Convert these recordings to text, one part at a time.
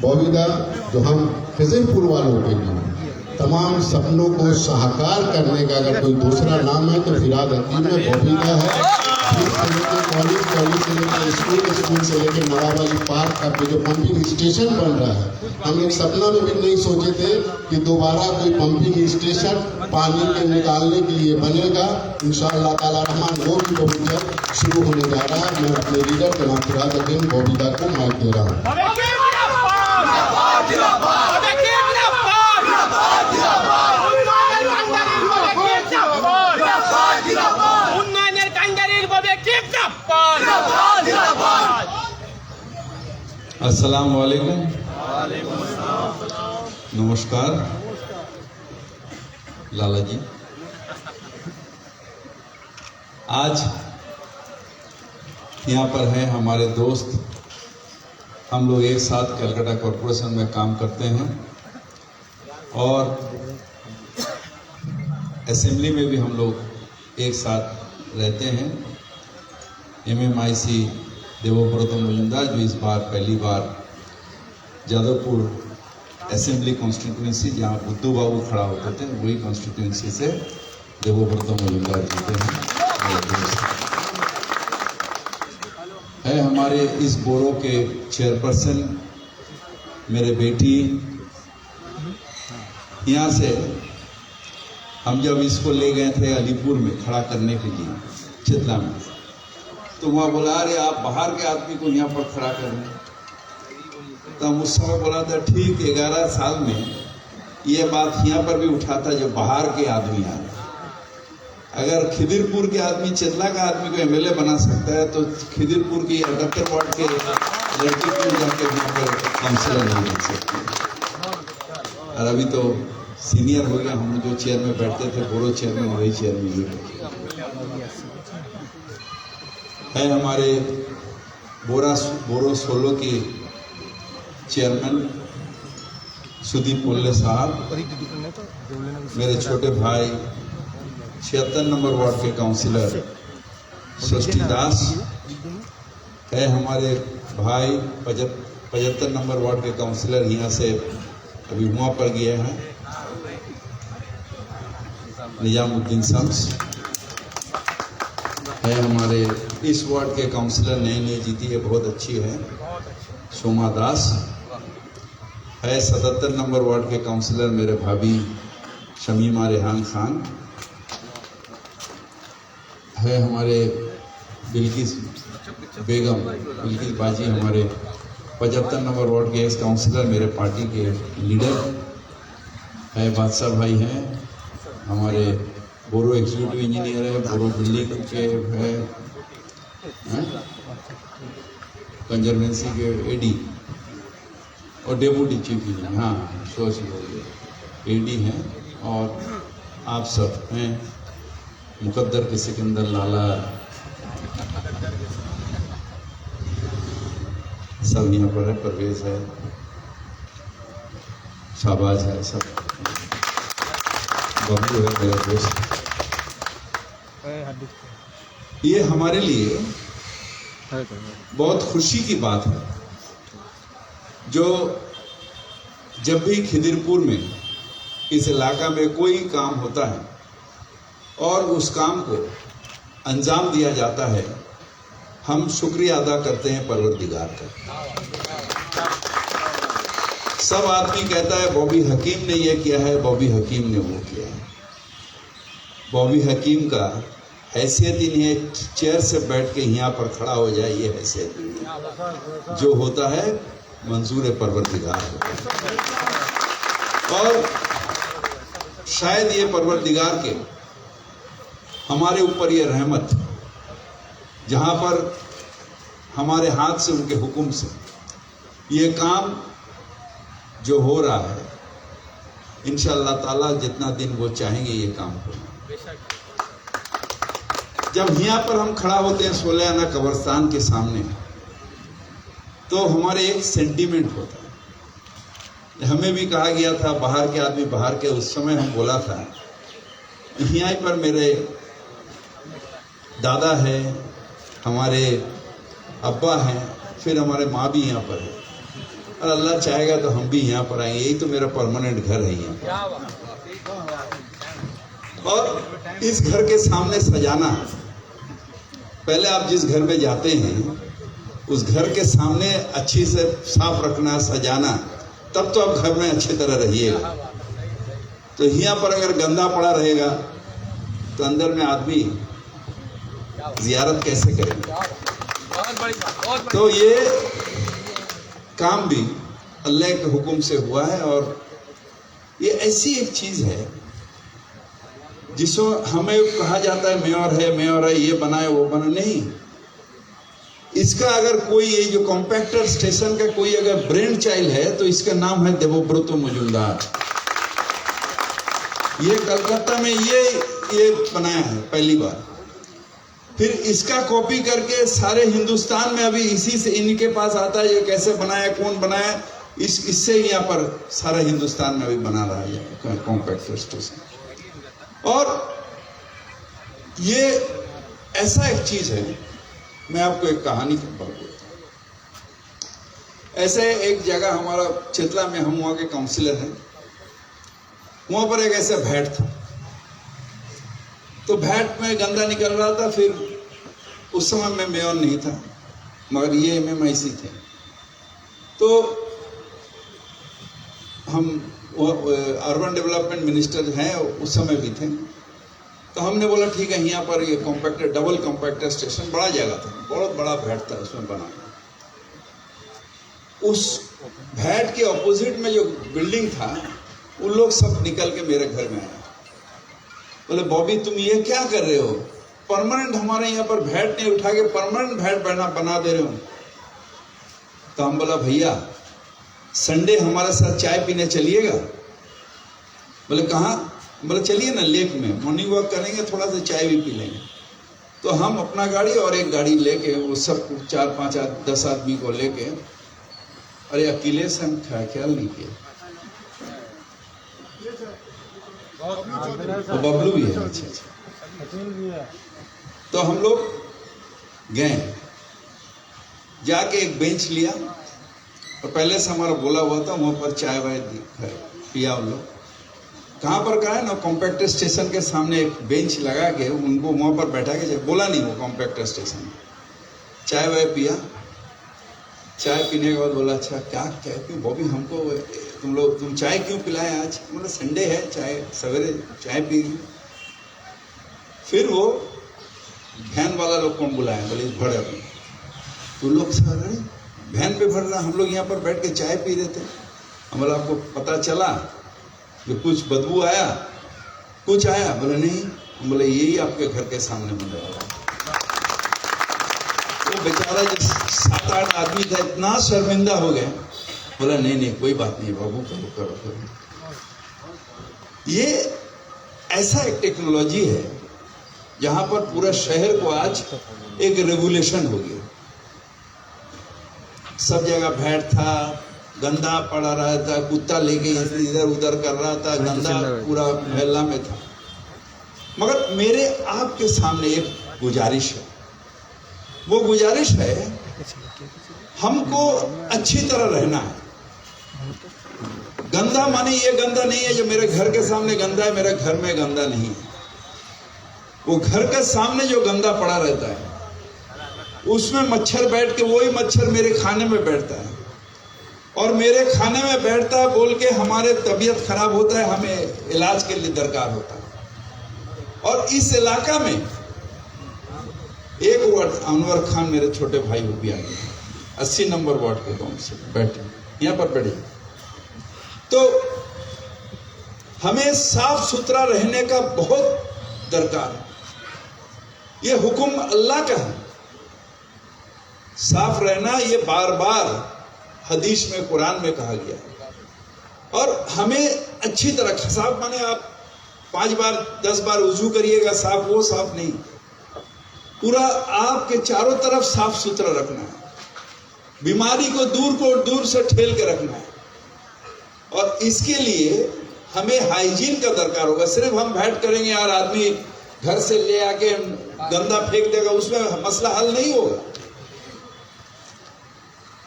बॉबीदा जो हम खिजरपुर वालों के लिए तमाम सपनों को साकार करने का अगर कोई दूसरा नाम है तो फिराद हकीम है, बॉबीदा है। कॉलेज से लेकर स्कूल से लेकर नवाब अली पार्क का जो पंपिंग स्टेशन बन रहा है, हम लोग सपना में भी नहीं सोचे थे कि दोबारा कोई पंपिंग स्टेशन पानी के निकालने के लिए बनेगा। इंशाअल्लाह ताला रहमान वो भी बहुत जल्द शुरू होने जा रहा है। मैं अपने लीडर जनाब फिराद हकीम बॉबीदा को माइक दे रहा हूँ। अस्सलाम वालेकुम, नमस्कार। लाला जी, आज यहाँ पर हैं हमारे दोस्त, हम लोग एक साथ कलकत्ता कॉरपोरेशन में काम करते हैं और असेंबली में भी हम लोग एक साथ रहते हैं। MMIC देवोब्रत मजुमदार जो इस बार पहली बार जादवपुर असेंबली कॉन्स्टिट्यूंसी जहाँ बुद्धू बाबू खड़ा होते थे वही कॉन्स्टिट्यूंसी से देवोब्रत मजुमदार जीते हैं। है हमारे इस बोरो के चेयरपर्सन मेरे बेटी। यहाँ से हम जब इसको ले गए थे अलीपुर में खड़ा करने के लिए चितला में, तो वहाँ बोला अरे आप बाहर के आदमी को यहाँ पर खड़ा कर रहे हैं। तो हम उस समय बोला था ठीक 11 साल में ये बात यहाँ पर भी उठा था जो बाहर के आदमी आ रहे। अगर खिदिरपुर के आदमी चितला का आदमी को MLA बना सकता है तो खिदिरपुर की 78 वार्ड के लड़की को जाकर यहाँ पर काउंसिलर नहीं बन सकती। और अभी तो सीनियर हो गया, हम जो चेयर में बैठते थे बोरो चेयर में वही चेयर में ही है। हमारे बोरो 16 के चेयरमैन सुदीप पुल्ले साहब, मेरे छोटे भाई 76 नंबर वार्ड के काउंसिलर सृष्टि दास है। हमारे भाई 75 नंबर वार्ड के काउंसिलर यहाँ से अभी वहाँ पर गए हैं, निजामुद्दीन शम्स है। हमारे इस वार्ड के काउंसिलर नए जीती है, बहुत अच्छी है, सोमा दास है। 77 नंबर वार्ड के काउंसिलर मेरे भाभी शमीमा रेहान खान है। हमारे बिल्किस बेगम, बिल्किस बाजी हमारे 75 नंबर वार्ड के एक्स काउंसिलर मेरे पार्टी के लीडर है। बादशाह भाई हैं हमारे बोरो एग्जीक्यूटिव इंजीनियर है, बोरो दिल्ली के है, कंजर्वेंसी के AD और डेप्यूटी चीफ इंजीनियर, हाँ AD हैं। और आप सब हैं मुकद्दर के सिकंदर लाला, सब यहाँ पर है, परवेज है, शाहबाज है, सब बबलू है मेरा दोस्त। ये हमारे लिए बहुत खुशी की बात है जो जब भी खिदिरपुर में इस इलाका में कोई काम होता है और उस काम को अंजाम दिया जाता है, हम शुक्रिया अदा करते हैं परवरदिगार का। सब आदमी कहता है बॉबी हकीम ने ये किया है, बॉबी हकीम ने वो किया है। बॉबी हकीम का हैसियत ही नहीं है चेयर से बैठ के यहाँ पर खड़ा हो जाए, ये हैसियत नहीं है। जो होता है मंजूर परवरदिगार होता है। और शायद ये परवरदिगार के हमारे ऊपर ये रहमत, जहाँ पर हमारे हाथ से उनके हुक्म से ये काम जो हो रहा है, इंशाअल्लाह ताला जितना दिन वो चाहेंगे ये काम होगा। जब यहाँ पर हम खड़ा होते हैं 16 आना कब्रिस्तान के सामने, तो हमारे एक सेंटीमेंट होता है। हमें भी कहा गया था बाहर के आदमी बाहर के, उस समय हम बोला था यहाँ पर मेरे दादा है, हमारे अब्बा हैं, फिर हमारे माँ भी यहाँ पर है। और अल्लाह चाहेगा तो हम भी यहाँ पर आएंगे, यही तो मेरा परमानेंट घर है यहाँ। और इस घर के सामने सजाना, पहले आप जिस घर में जाते हैं उस घर के सामने अच्छी से साफ रखना, सजाना, तब तो आप घर में अच्छी तरह रहिएगा। तो यहाँ पर अगर गंदा पड़ा रहेगा तो अंदर में आदमी जियारत कैसे करेगा? तो ये काम भी अल्लाह के हुक्म से हुआ है। और ये ऐसी एक चीज है जिसको हमें कहा जाता है मेयर है, ये बनाए वो बना, नहीं। इसका अगर कोई, ये जो कॉम्पैक्टर स्टेशन का कोई अगर ब्रेन चाइल्ड है तो इसका नाम है देवव्रत मजूमदार। ये कलकत्ता में ये बनाया है पहली बार। फिर इसका कॉपी करके सारे हिंदुस्तान में अभी इसी से इनके पास आता है, ये कैसे बनाया, कौन बनाया, इससे यहाँ पर सारा हिंदुस्तान में अभी बना रहा है कॉम्पैक्टर स्टेशन। और ये ऐसा एक चीज है, मैं आपको एक कहानी बताऊं। ऐसे एक जगह हमारा चितला में, हम वहां के काउंसिलर हैं, वहां पर एक ऐसा भैट था। तो भैट में गंदा निकल रहा था। फिर उस समय मैं मेयर नहीं था, मगर ये MMIC थे। तो हम अर्बन डेवलपमेंट मिनिस्टर हैं उस समय भी थे। तो हमने बोला ठीक है, यहाँ पर ये कॉम्पैक्टर, डबल कॉम्पैक्टर स्टेशन, बड़ा जगह था, बहुत बड़ा भैट था, उसमें बना। उस भैट के ऑपोजिट में जो बिल्डिंग था, उन लोग सब निकल के मेरे घर में आए। बोले बॉबी तुम ये क्या कर रहे हो? परमानेंट हमारे यहाँ पर भैट नहीं उठा के परमानेंट भैट बना दे रहे हो। तो हम बोला भैया संडे हमारे साथ चाय पीने चलिएगा? बोले कहाँ? बोले चलिए ना, लेक में मॉर्निंग वॉक करेंगे, थोड़ा सा चाय भी पी लेंगे। तो हम अपना गाड़ी और एक गाड़ी लेके, वो सब 4-5-10 आदमी को लेके, अरे अकेले से हम ख्याल नहीं किया, तो बबलू भी है। अच्छा। तो हम लोग गए, जाके एक बेंच लिया और पहले से हमारा बोला हुआ था, वहां पर चाय वाय पिया। उन लोग कहाँ पर का है ना, कॉम्पैक्टर स्टेशन के सामने एक बेंच लगा के उनको वहां पर बैठा के, बोला नहीं वो कॉम्पैक्टर स्टेशन, चाय वाय पिया। चाय पीने के बाद बोला अच्छा क्या क्यों बॉबी हमको तुम चाय क्यों पिलाए आज? मतलब संडे है, चाय सवेरे चाय पी। फिर वो वैन वाला लोग कौन बुलाए, बोले भर अपने। तो लोग सारे वैन पे भर रहा, हम लोग यहाँ पर बैठ के चाय पी रहे थे। हम बोला आपको पता चला कि कुछ बदबू आया, कुछ आया? बोले नहीं। हम बोले यही आपके घर के सामने बन रहा है। वो बेचारा जो 7-8 आदमी था इतना शर्मिंदा हो गया। बोला नहीं कोई बात नहीं बाबू, करो। ये ऐसा एक टेक्नोलॉजी है जहां पर पूरा शहर को आज एक रेगुलेशन हो गया। सब जगह भैट था, गंदा पड़ा रहा था, कुत्ता लेके इधर उधर कर रहा था, गंदा पूरा मोहल्ला में था। मगर मेरे आपके सामने एक गुजारिश है, वो गुजारिश है हमको अच्छी तरह रहना है। गंदा माने ये गंदा नहीं है जो मेरे घर के सामने गंदा है, मेरे घर में गंदा नहीं है। वो घर के सामने जो गंदा पड़ा रहता है उसमें मच्छर बैठ के, वही मच्छर मेरे खाने में बैठता है और मेरे खाने में बैठता है बोल के हमारे तबीयत खराब होता है, हमें इलाज के लिए दरकार होता है। और इस इलाका में एक वार्ड, अनवर खान मेरे छोटे भाई वो भी आ गए, 80 नंबर वार्ड के काउंसिलर बैठे, यहाँ पर बैठे। तो हमें साफ सुथरा रहने का बहुत दरकार है। ये हुक्म अल्लाह का है, साफ रहना। ये बार बार हदीस में, कुरान में कहा गया है। और हमें अच्छी तरह, साफ माने आप 5 बार 10 बार वुजू करिएगा, साफ वो साफ नहीं, पूरा आपके चारों तरफ साफ सुथरा रखना है। बीमारी को दूर से ठेल के रखना है। और इसके लिए हमें हाइजीन का दरकार होगा। सिर्फ हम बैठ करेंगे यार, आदमी घर से ले आके गंदा फेंक देगा, उसमें मसला हल नहीं होगा।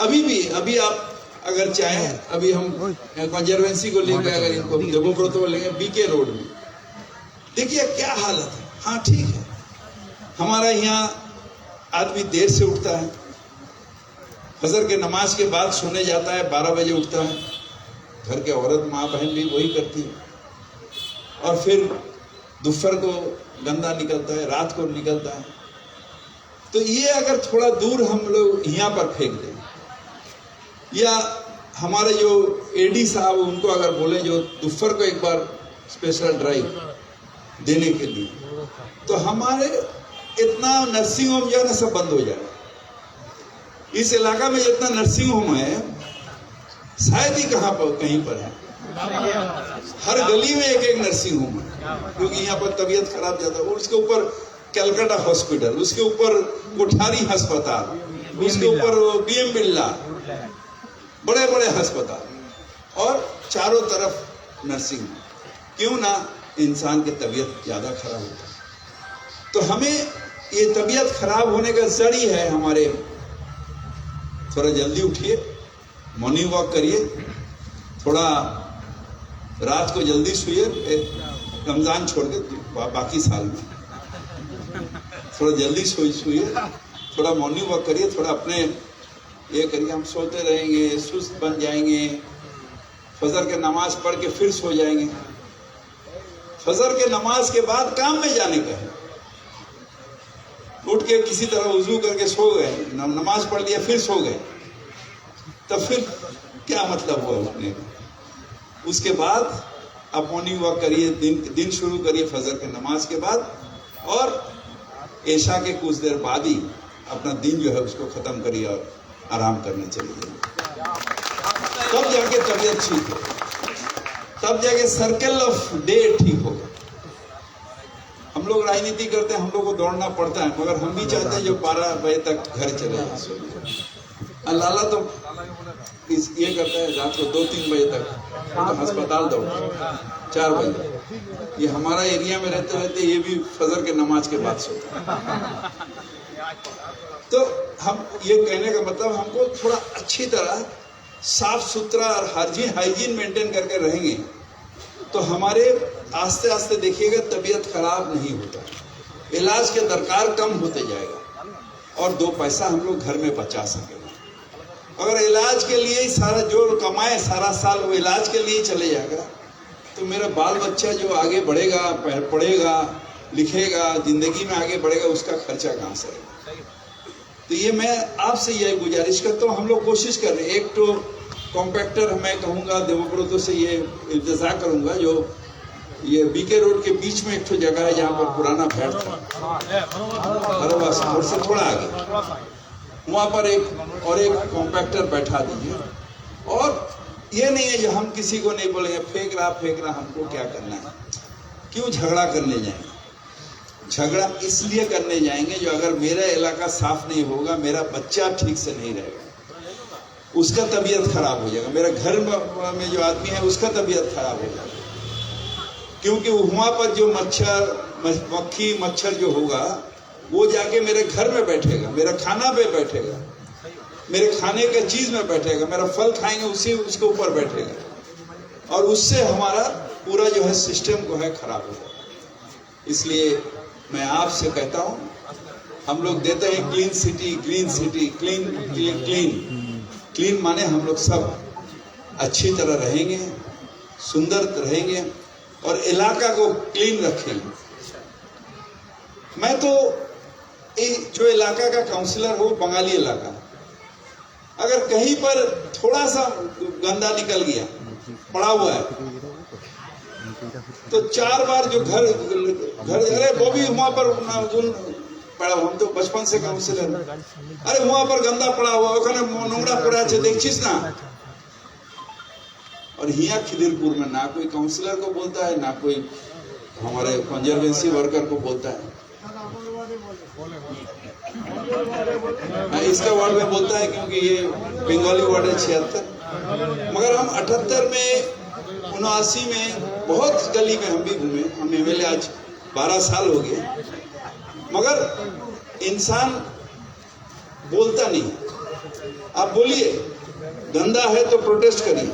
अभी आप अगर चाहे अभी हम कंजर्वेंसी को लेंगे, अगर इनको देवव्रत को लेंगे बीके रोड में, देखिए क्या हालत है। हाँ ठीक है, हमारा यहाँ आदमी देर से उठता है, फजर के नमाज के बाद सोने जाता है, 12 बजे उठता है, घर के औरत माँ बहन भी वही करती है, और फिर दोपहर को गंदा निकलता है, रात को निकलता है। तो ये अगर थोड़ा दूर हम लोग यहाँ पर फेंक दें, या हमारे जो एडी साहब उनको अगर बोले जो दोपहर को एक बार स्पेशल ड्राइव देने के लिए, तो हमारे इतना नर्सिंग होम जो है ना सब बंद हो जाएगा। इस इलाका में जितना नर्सिंग होम है शायद ही कहाँ पर कहीं पर है, हर गली में एक एक नर्सिंग होम है, क्योंकि यहाँ पर तबीयत खराब ज्यादा है। उसके ऊपर कलकत्ता हॉस्पिटल, उसके ऊपर कोठारी अस्पताल, उसके ऊपर बीएम बिरला, बड़े बड़े अस्पताल, और चारों तरफ नर्सिंग होम। क्यों ना इंसान की तबीयत ज्यादा खराब होता है। तो हमें ये तबीयत खराब होने का जड़ ही है हमारे, थोड़ा जल्दी उठिए, मॉर्निंग वॉक करिए, थोड़ा रात को जल्दी सोइए, रमजान छोड़ के बाकी साल में थोड़ा जल्दी सोइए, थोड़ा मॉर्निंग वॉक करिए, थोड़ा अपने ये करिए। हम सोते रहेंगे, सुस्त बन जाएंगे, फजर के नमाज पढ़ के फिर सो जाएंगे। फजर के नमाज के बाद काम में जाने का है, उठ के किसी तरह वुजू करके सो गए, नमाज पढ़ लिया फिर सो गए, तब फिर क्या मतलब हुआ उठने का। उसके बाद आप मॉर्निंग वॉक करिए, दिन शुरू करिए फजर के नमाज के बाद, और ऐशा के कुछ देर बाद ही अपना दिन जो है उसको खत्म करिए और आराम करने चले जाइए। तब जाके तबीयत ठीक है, तब जाके सर्कल ऑफ डे ठीक होगा। हम लोग राजनीति करते हैं, हम लोग को दौड़ना पड़ता है, मगर हम भी चाहते हैं जो 12 बजे तक घर चले जाए। लाला तो ये करता है रात को 2-3 बजे तक तो अस्पताल दौड़ता, 4 बजे। ये हमारा एरिया में रहते रहते ये भी फजर के नमाज के बाद सोता है। तो हम ये कहने का मतलब, हमको थोड़ा अच्छी तरह साफ सुथरा और हाइजीन मेंटेन करके रहेंगे तो हमारे आस्ते आस्ते देखिएगा तबीयत खराब नहीं होता, इलाज के दरकार कम होते जाएगा, और 2 पैसा हम लोग घर में बचा सकेंगे। अगर इलाज के लिए सारा जो कमाए सारा साल वो इलाज के लिए चले जाएगा, तो मेरा बाल बच्चा जो आगे बढ़ेगा, पढ़ेगा लिखेगा, जिंदगी में आगे बढ़ेगा, उसका खर्चा कहाँ से आएगा। तो ये मैं आपसे यही गुजारिश करता हूँ, हम लोग कोशिश कर रहे हैं। एक तो कॉम्पैक्टर मैं कहूँगा देवव्रतों से ये इंतजा करूँगा, जो ये बीके रोड के बीच में एक तो जगह है जहाँ पर पुराना फ्लैट था, और से थोड़ा आगे वहाँ पर एक कॉम्पैक्टर बैठा दीजिए। और ये नहीं है जो हम किसी को नहीं बोलेंगे फेंक रहा, हमको क्या करना है, क्यों झगड़ा करने जाएंगे। झगड़ा इसलिए करने जाएंगे जो अगर मेरा इलाका साफ नहीं होगा, मेरा बच्चा ठीक से नहीं रहेगा, उसका तबीयत खराब हो जाएगा, मेरा घर में जो आदमी है उसका तबीयत खराब हो जाएगा, क्योंकि वहाँ पर जो मक्खी मच्छर जो होगा वो जाके मेरे घर में बैठेगा, मेरा खाना पे बैठेगा, मेरे खाने के चीज में बैठेगा, मेरा फल खाएंगे उसके ऊपर बैठेगा, और उससे हमारा पूरा जो है सिस्टम को है खराब हो जाएगा। इसलिए मैं आपसे कहता हूं, हम लोग देते हैं क्लीन सिटी, क्लीन माने हम लोग सब अच्छी तरह रहेंगे, सुंदर रहेंगे और इलाका को क्लीन रखेंगे। मैं तो जो इलाका का काउंसिलर हो, बंगाली इलाका, अगर कहीं पर थोड़ा सा गंदा निकल गया, पड़ा हुआ है, तो 4 बार जो घर अरे वो भी वहां पर पड़ा, हम तो बचपन से काउंसिलर, अरे वहां पर गंदा पड़ा हुआ, नोंगड़ा पड़ा देखिस ना। और यहाँ खिदिरपुर में ना कोई काउंसिलर को बोलता है, ना कोई हमारे कंजर्वेंसी वर्कर को बोलता है। इसका वार्ड में बोलता है क्योंकि ये बंगाली वार्ड है 76, मगर हम 78 में 79 में बहुत गली में हम भी घूमे, हम एमएलए आज 12 साल हो गए, मगर इंसान बोलता नहीं। आप बोलिए, गंदा है तो प्रोटेस्ट करिए,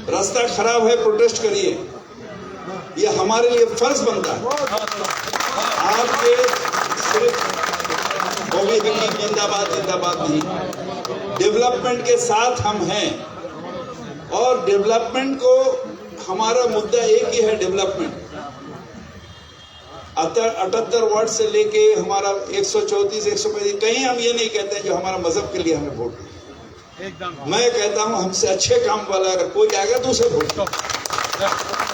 रास्ता खराब है प्रोटेस्ट करिए, ये हमारे लिए फर्ज बनता है। आपके सिर्फ कौमी हकीम जिंदाबाद जिंदाबाद नहीं, डेवलपमेंट के साथ हम हैं और डेवलपमेंट को हमारा मुद्दा एक ही है, डेवलपमेंट। 78 वार्ड से लेके हमारा 134 135, कहीं हम ये नहीं कहते हैं जो हमारा मजहब के लिए हमें वोट दें। मैं कहता हूं हमसे अच्छे काम वाला अगर कोई आएगा तो उसे वोट दो,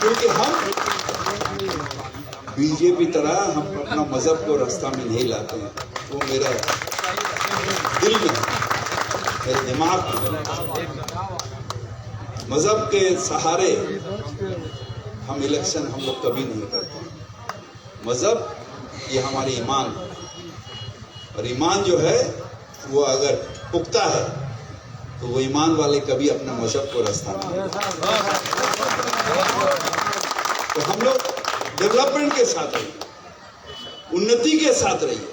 क्योंकि हम बीजेपी तरह हम अपना मजहब को रास्ता में नहीं लाते हैं। वो मेरा दिल में, मेरे दिमाग में, मजहब के सहारे हम इलेक्शन हम लोग कभी नहीं करते। मजहब ये हमारे ईमान, और ईमान जो है वो अगर पुख्ता है तो वो ईमान वाले कभी अपने मजहब को रास्ता नहीं। तो हम लोग डेवलपमेंट के साथ रहिए, उन्नति के साथ रहिए,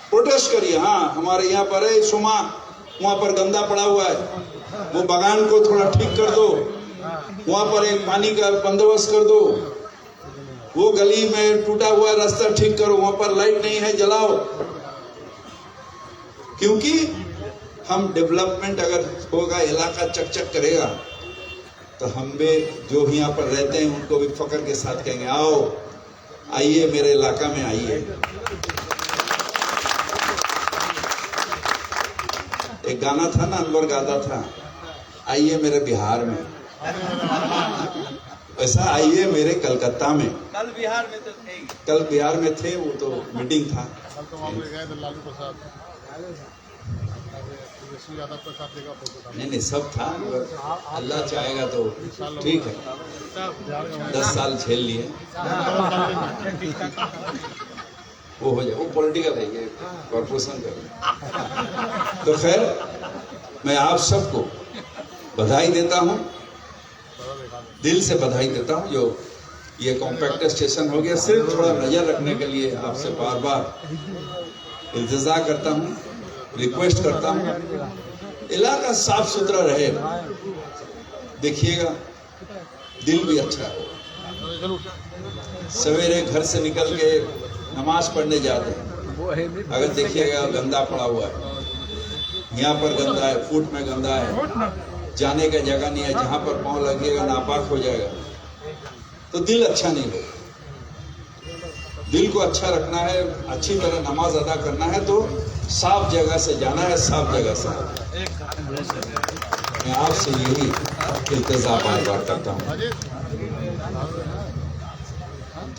प्रोटेस्ट करिए। हाँ, हमारे यहाँ पर है सुमा, वहां पर गंदा पड़ा हुआ है, वो बगान को थोड़ा ठीक कर दो, वहां पर एक पानी का बंदोबस्त कर दो, वो गली में टूटा हुआ रास्ता ठीक करो, वहां पर लाइट नहीं है जलाओ। क्योंकि हम डेवलपमेंट अगर होगा, इलाका चकचक करेगा, तो हम भी जो यहाँ पर रहते हैं उनको भी फख्र के साथ कहेंगे आओ आइए मेरे इलाका में आइए। एक गाना था ना, अनवर गाता था, आइए मेरे बिहार में, ऐसा आइए मेरे कलकत्ता में। कल बिहार में तो थे, कल बिहार में थे, वो तो मीटिंग था। नहीं सब था, अल्लाह चाहेगा तो ठीक है। 10 साल झेल लिए, वो हो जाए, वो पॉलिटिकल है, ये कॉर्पोरेशन का। तो खैर, मैं आप सबको बधाई देता हूँ, दिल से बधाई देता हूँ। जो ये कॉम्पैक्ट स्टेशन हो गया, सिर्फ थोड़ा नजर रखने के लिए आपसे बार बार इल्तिजा करता हूँ, रिक्वेस्ट करता हूँ, इलाका साफ सुथरा रहे, देखिएगा दिल भी अच्छा हो। सवेरे घर से निकल के नमाज पढ़ने जाते हैं, अगर देखिएगा गंदा पड़ा हुआ है, यहाँ पर गंदा है, फुट में गंदा है, जाने का जगह नहीं है, जहां पर पांव लगेगा नापाक हो जाएगा, तो दिल अच्छा नहीं होगा। दिल को अच्छा रखना है, अच्छी तरह नमाज अदा करना है, तो साफ जगह से जाना है, साफ जगह से। मैं आपसे यही इल्तिजा बार बार करता हूँ।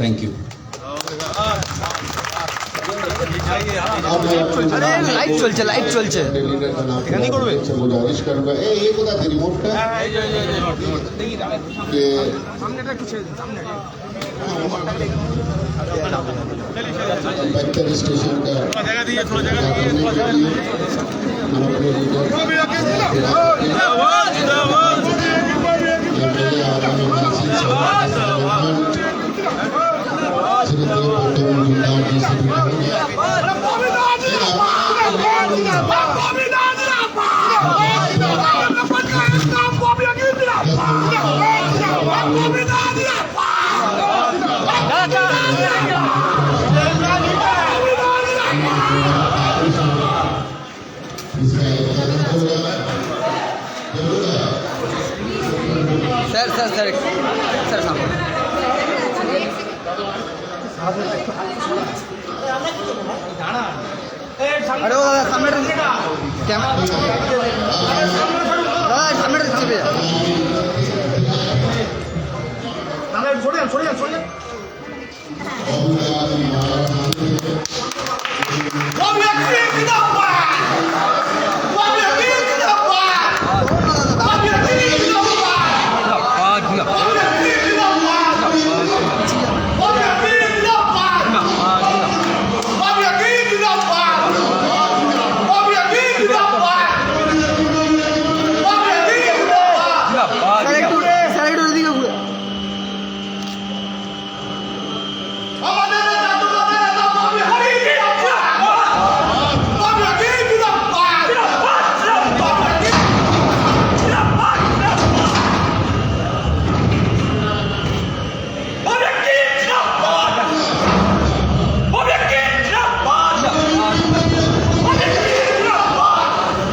Thank you. লাইট চলছে এখানে করবে গুজারিশ করবে এই কোথা থেকে রিমোটটা যে সামনেটা কিছু সামনে बैटर स्टेशन का जगह दिए, थोड़ा जगह दिए, हम अपने लीडर सर सामने अरे वो सामने कैमरा सामने